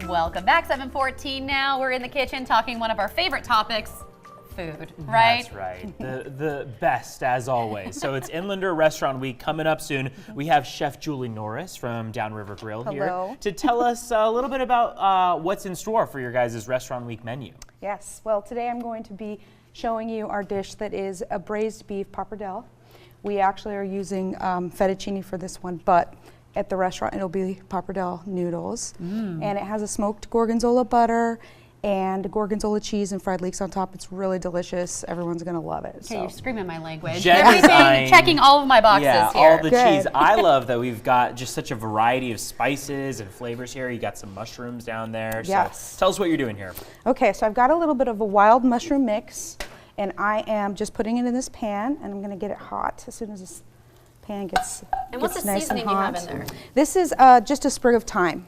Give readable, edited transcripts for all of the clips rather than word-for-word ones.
Welcome back, 7:14 now. We're in the kitchen talking one of our favorite topics, food, right? That's right. The best, as always. So it's Inlander Restaurant Week coming up soon. We have Chef Julie Norris from Downriver Grill here to tell us a little bit about what's in store for your guys' Restaurant Week menu. Yes. Well, today I'm going to be showing you our dish that is a braised beef pappardelle. We actually are using fettuccine for this one, but at the restaurant it'll be pappardelle noodles. And it has a smoked gorgonzola butter and gorgonzola cheese and fried leeks on top. It's really delicious. Everyone's gonna love it. Okay, you're screaming my language. Everything, checking all of my boxes yeah, here. all the cheese. I love that we've got just such a variety of spices and flavors here. You got some mushrooms down there. Yes. So tell us what you're doing here. Okay, so I've got a little bit of a wild mushroom mix, and I am just putting it in this pan, and I'm gonna get it hot as soon as this pan gets And what's the nice seasoning and you hot. have in there? This is just a sprig of thyme.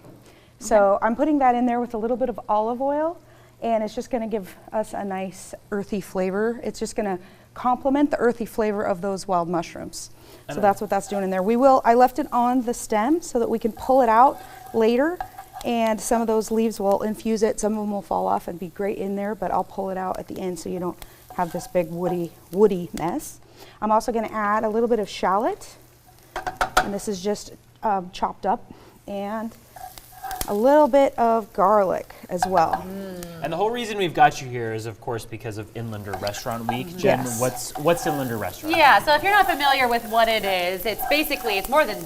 So I'm putting that in there with a little bit of olive oil, and it's just going to give us a nice earthy flavor. It's just going to complement the earthy flavor of those wild mushrooms. So that's what that's doing in there. I left it on the stem so that we can pull it out later, and some of those leaves will infuse it. Some of them will fall off and be great in there, but I'll pull it out at the end so you don't have this big woody mess. I'm also going to add a little bit of shallot, and this is just chopped up, and a little bit of garlic as well. And the whole reason we've got you here is, of course, because of Inlander Restaurant Week. Jen, Yes. what's Inlander Restaurant? Yeah, so if you're not familiar with what it is, it's more than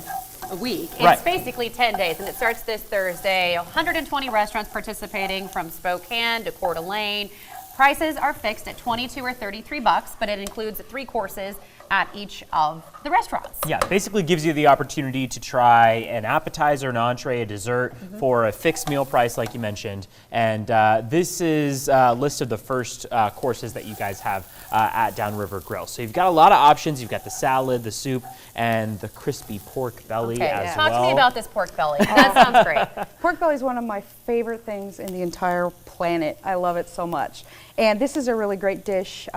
a week. It's Right. basically 10 days, and it starts this Thursday. 120 restaurants participating from Spokane to Coeur d'Alene. Prices are fixed at $22 or $33, but it includes 3 courses at each of the restaurants. Yeah, basically gives you the opportunity to try an appetizer, an entree, a dessert for a fixed meal price, like you mentioned. And this is a list of the first courses that you guys have at Downriver Grill. So you've got a lot of options. You've got the salad, the soup, and the crispy pork belly as well. Talk to me about this pork belly. That sounds great. Pork belly is one of my favorite things in the entire planet. I love it so much. And this is a really great dish.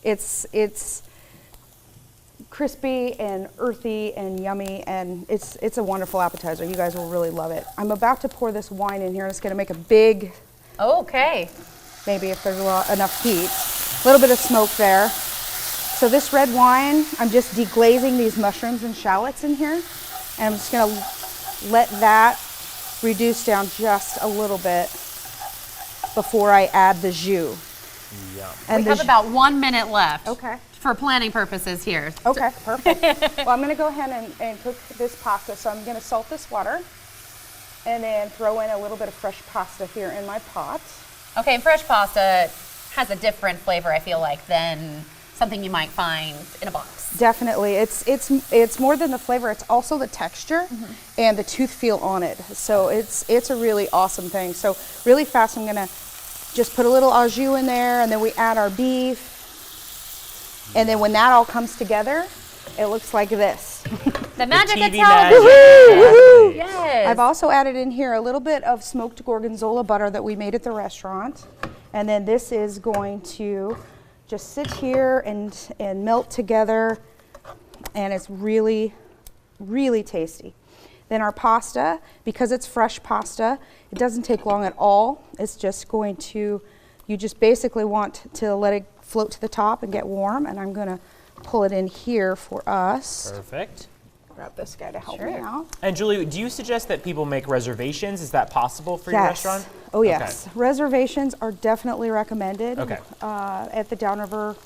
It's crispy and earthy and yummy, and it's a wonderful appetizer. You guys will really love it. I'm about to pour this wine in here, and it's going to make a big, Okay. maybe if there's enough heat, a little bit of smoke there. So this red wine, I'm just deglazing these mushrooms and shallots in here, and I'm just going to let that reduce down just a little bit before I add the jus. Yum. And We have about 1 minute left. Okay. For planning purposes here. Okay, perfect. Well, I'm going to go ahead and cook this pasta. So I'm going to salt this water and then throw in a little bit of fresh pasta here in my pot. Okay, and fresh pasta has a different flavor, I feel like, than something you might find in a box. Definitely. It's more than the flavor, it's also the texture and the toothfeel on it. So it's a really awesome thing. So really fast, I'm going to just put a little au jus in there, and then we add our beef. And then when that all comes together, it looks like this. The magic of TV television. magic. Yes. I've also added in here a little bit of smoked gorgonzola butter that we made at the restaurant. And then this is going to just sit here and melt together. And it's really, really tasty. Then our pasta, because it's fresh pasta, it doesn't take long at all. It's just going to, you just basically want to let it float to the top and get warm, and I'm going to pull it in here for us. Perfect. Grab this guy to help me out. And Julie, do you suggest that people make reservations? Is that possible for your restaurant? Oh, yes. Okay. Reservations are definitely recommended. Okay. At the Downriver,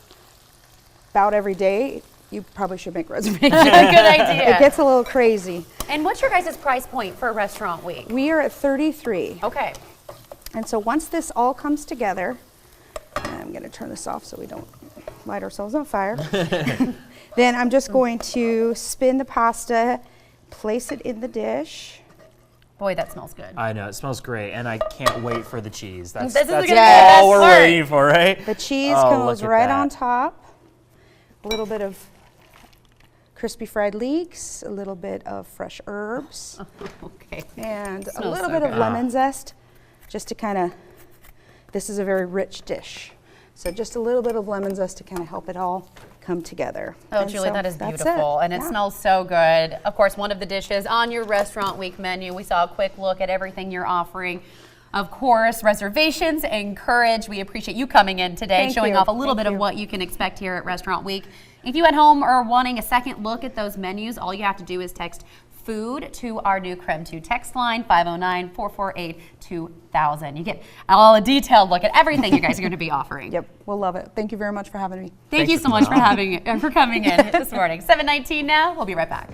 about every day, you probably should make reservations. Good idea. It gets a little crazy. And what's your guys' price point for Restaurant Week? We are at $33. Okay. And so once this all comes together, I'm going to turn this off so we don't light ourselves on fire. Then I'm just going to spin the pasta, place it in the dish. Boy, that smells good. I know, it smells great, and I can't wait for the cheese. That's This is gonna be all the best we're part. waiting for, right? The cheese Oh, goes look at right that. on top. A little bit of crispy fried leeks, a little bit of fresh herbs, Okay. and a Smells little so bit of good. lemon zest, just to kind of, this is a very rich dish. So just a little bit of lemon zest to kind of help it all come together. Oh, And Julie, so that is that's beautiful, and it Yeah. smells so good. Of course, one of the dishes on your Restaurant Week menu. We saw a quick look at everything you're offering. Of course, reservations encouraged. We appreciate you coming in today, Thank showing you. off a little Thank bit of you. what you can expect here at Restaurant Week. If you at home are wanting a second look at those menus, all you have to do is text food to our new Creme 2 text line, 509-448-2000. You get all a detailed look at everything you guys are going to be offering. Yep, we'll love it. Thank you very much for having me. Thank you so much for coming in this morning. 7:19 now. We'll be right back.